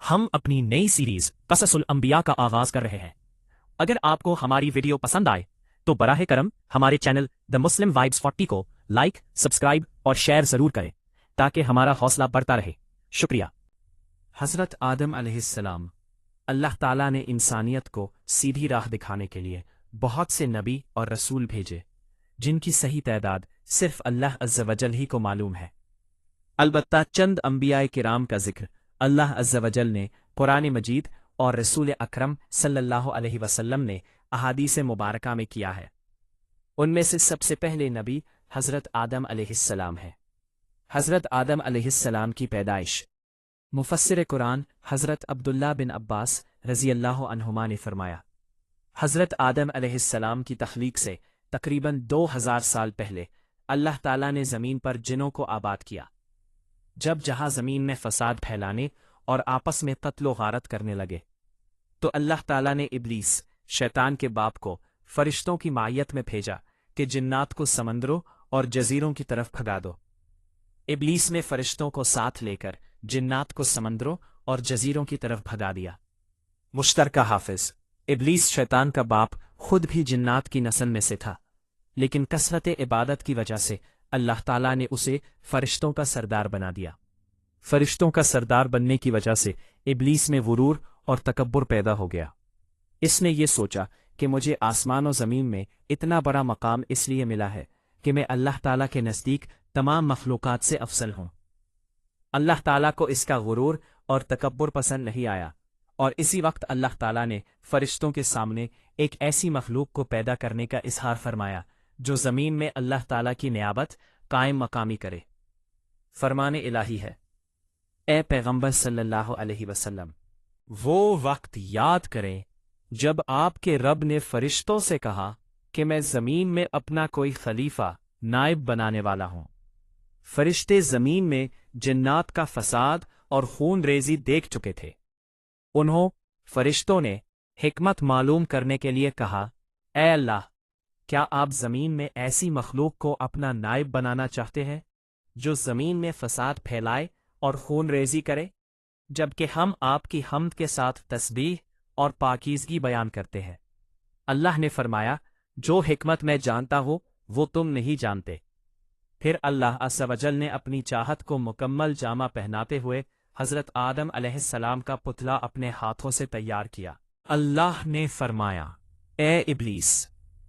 ہم اپنی نئی سیریز قصص الانبیاء کا آغاز کر رہے ہیں۔ اگر آپ کو ہماری ویڈیو پسند آئے تو براہ کرم ہمارے چینل دا مسلم وائبز 40 کو لائک، سبسکرائب اور شیئر ضرور کریں تاکہ ہمارا حوصلہ بڑھتا رہے۔ شکریہ۔ حضرت آدم علیہ السلام، اللہ تعالیٰ نے انسانیت کو سیدھی راہ دکھانے کے لیے بہت سے نبی اور رسول بھیجے، جن کی صحیح تعداد صرف اللہ عز و جل ہی کو معلوم ہے۔ البتہ چند انبیاء کرام کا ذکر اللہ عز و جل نے قرآن مجید اور رسول اکرم صلی اللہ علیہ وسلم نے احادیث مبارکہ میں کیا ہے۔ ان میں سے سب سے پہلے نبی حضرت آدم علیہ السلام ہے۔ حضرت آدم علیہ السلام کی پیدائش، مفسر قرآن حضرت عبداللہ بن عباس رضی اللہ عنہما نے فرمایا، حضرت آدم علیہ السلام کی تخلیق سے تقریباً 2000 سال پہلے اللہ تعالیٰ نے زمین پر جنوں کو آباد کیا۔ جب جہاں زمین میں فساد پھیلانے اور آپس میں قتل و غارت کرنے لگے تو اللہ تعالیٰ نے ابلیس، شیطان کے باپ کو فرشتوں کی معیت میں بھیجا کہ جنات کو سمندروں اور جزیروں کی طرف بھگا دو۔ ابلیس نے فرشتوں کو ساتھ لے کر جنات کو سمندروں اور جزیروں کی طرف بھگا دیا۔ مشترکہ حافظ ابلیس، شیطان کا باپ، خود بھی جنات کی نسل میں سے تھا، لیکن کثرت عبادت کی وجہ سے اللہ تعالیٰ نے اسے فرشتوں کا سردار بنا دیا۔ فرشتوں کا سردار بننے کی وجہ سے ابلیس میں غرور اور تکبر پیدا ہو گیا۔ اس نے یہ سوچا کہ مجھے آسمان و زمین میں اتنا بڑا مقام اس لیے ملا ہے کہ میں اللہ تعالیٰ کے نزدیک تمام مخلوقات سے افضل ہوں۔ اللہ تعالیٰ کو اس کا غرور اور تکبر پسند نہیں آیا، اور اسی وقت اللہ تعالیٰ نے فرشتوں کے سامنے ایک ایسی مخلوق کو پیدا کرنے کا اظہار فرمایا جو زمین میں اللہ تعالیٰ کی نیابت قائم مقامی کرے۔ فرمان الہی ہے، اے پیغمبر صلی اللہ علیہ وسلم، وہ وقت یاد کریں جب آپ کے رب نے فرشتوں سے کہا کہ میں زمین میں اپنا کوئی خلیفہ، نائب بنانے والا ہوں۔ فرشتے زمین میں جنات کا فساد اور خون ریزی دیکھ چکے تھے۔ فرشتوں نے حکمت معلوم کرنے کے لیے کہا، اے اللہ، کیا آپ زمین میں ایسی مخلوق کو اپنا نائب بنانا چاہتے ہیں جو زمین میں فساد پھیلائے اور خون ریزی کرے، جبکہ ہم آپ کی حمد کے ساتھ تسبیح اور پاکیزگی بیان کرتے ہیں؟ اللہ نے فرمایا، جو حکمت میں جانتا ہوں وہ تم نہیں جانتے۔ پھر اللہ عز و جل نے اپنی چاہت کو مکمل جامہ پہناتے ہوئے حضرت آدم علیہ السلام کا پتلا اپنے ہاتھوں سے تیار کیا۔ اللہ نے فرمایا، اے ابلیس،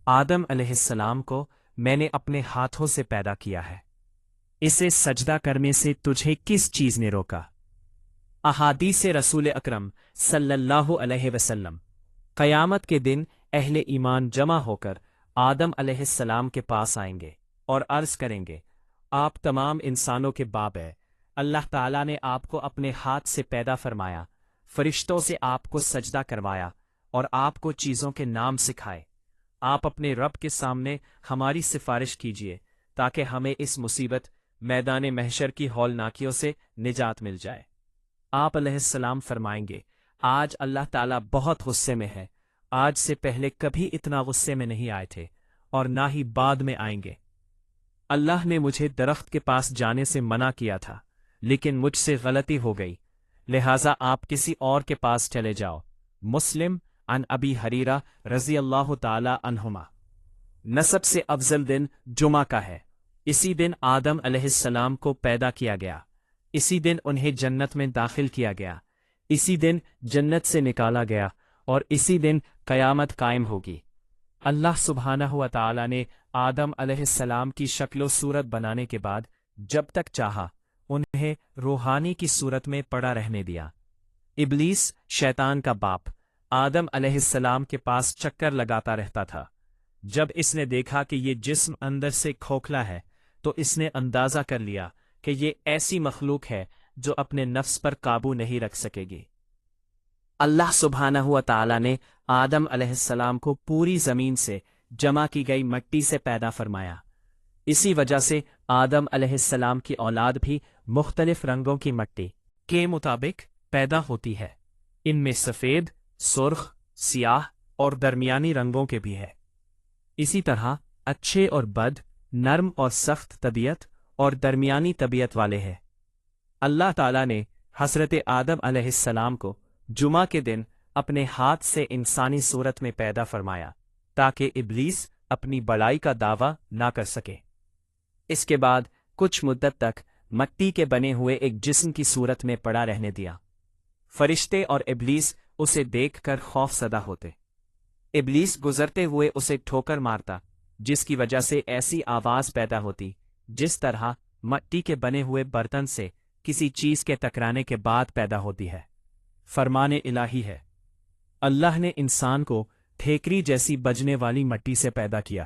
آدم علیہ السلام کو میں نے اپنے ہاتھوں سے پیدا کیا ہے، اسے سجدہ کرنے سے تجھے کس چیز نے روکا؟ احادیث رسول اکرم صلی اللہ علیہ وسلم، قیامت کے دن اہل ایمان جمع ہو کر آدم علیہ السلام کے پاس آئیں گے اور عرض کریں گے، آپ تمام انسانوں کے باپ ہیں، اللہ تعالیٰ نے آپ کو اپنے ہاتھ سے پیدا فرمایا، فرشتوں سے آپ کو سجدہ کروایا اور آپ کو چیزوں کے نام سکھائے۔ آپ اپنے رب کے سامنے ہماری سفارش کیجیے تاکہ ہمیں اس مصیبت میدان محشر کی ہولناکیوں سے نجات مل جائے۔ آپ علیہ السلام فرمائیں گے، آج اللہ تعالیٰ بہت غصے میں ہے، آج سے پہلے کبھی اتنا غصے میں نہیں آئے تھے اور نہ ہی بعد میں آئیں گے۔ اللہ نے مجھے درخت کے پاس جانے سے منع کیا تھا، لیکن مجھ سے غلطی ہو گئی، لہٰذا آپ کسی اور کے پاس چلے جاؤ۔ مسلم عن ابی ہریرہ رضی اللہ تعالی عنہما۔ نسب سے افضل دن جمعہ کا ہے۔ اسی دن آدم علیہ السلام کو پیدا کیا گیا، اسی دن انہیں جنت میں داخل کیا گیا، اسی دن جنت سے نکالا گیا، اور اسی دن قیامت قائم ہوگی۔ اللہ سبحانہ و تعالی نے آدم علیہ السلام کی شکل و صورت بنانے کے بعد جب تک چاہا انہیں روحانی کی صورت میں پڑا رہنے دیا۔ ابلیس، شیطان کا باپ، آدم علیہ السلام کے پاس چکر لگاتا رہتا تھا۔ جب اس نے دیکھا کہ یہ جسم اندر سے کھوکھلا ہے تو اس نے اندازہ کر لیا کہ یہ ایسی مخلوق ہے جو اپنے نفس پر قابو نہیں رکھ سکے گی۔ اللہ سبحانہ و تعالی نے آدم علیہ السلام کو پوری زمین سے جمع کی گئی مٹی سے پیدا فرمایا۔ اسی وجہ سے آدم علیہ السلام کی اولاد بھی مختلف رنگوں کی مٹی کے مطابق پیدا ہوتی ہے۔ ان میں سفید، سرخ، سیاہ اور درمیانی رنگوں کے بھی ہے۔ اسی طرح اچھے اور بد، نرم اور سخت طبیعت اور درمیانی طبیعت والے ہیں۔ اللہ تعالیٰ نے حضرت آدم علیہ السلام کو جمعہ کے دن اپنے ہاتھ سے انسانی صورت میں پیدا فرمایا تاکہ ابلیس اپنی بڑائی کا دعویٰ نہ کر سکے۔ اس کے بعد کچھ مدت تک مٹی کے بنے ہوئے ایک جسم کی صورت میں پڑا رہنے دیا۔ فرشتے اور ابلیس اسے دیکھ کر خوف زدہ ہوتے۔ ابلیس گزرتے ہوئے اسے ٹھوکر مارتا، جس کی وجہ سے ایسی آواز پیدا ہوتی جس طرح مٹی کے بنے ہوئے برتن سے کسی چیز کے ٹکرانے کے بعد پیدا ہوتی ہے۔ فرمان الہی ہے، اللہ نے انسان کو ٹھیکری جیسی بجنے والی مٹی سے پیدا کیا۔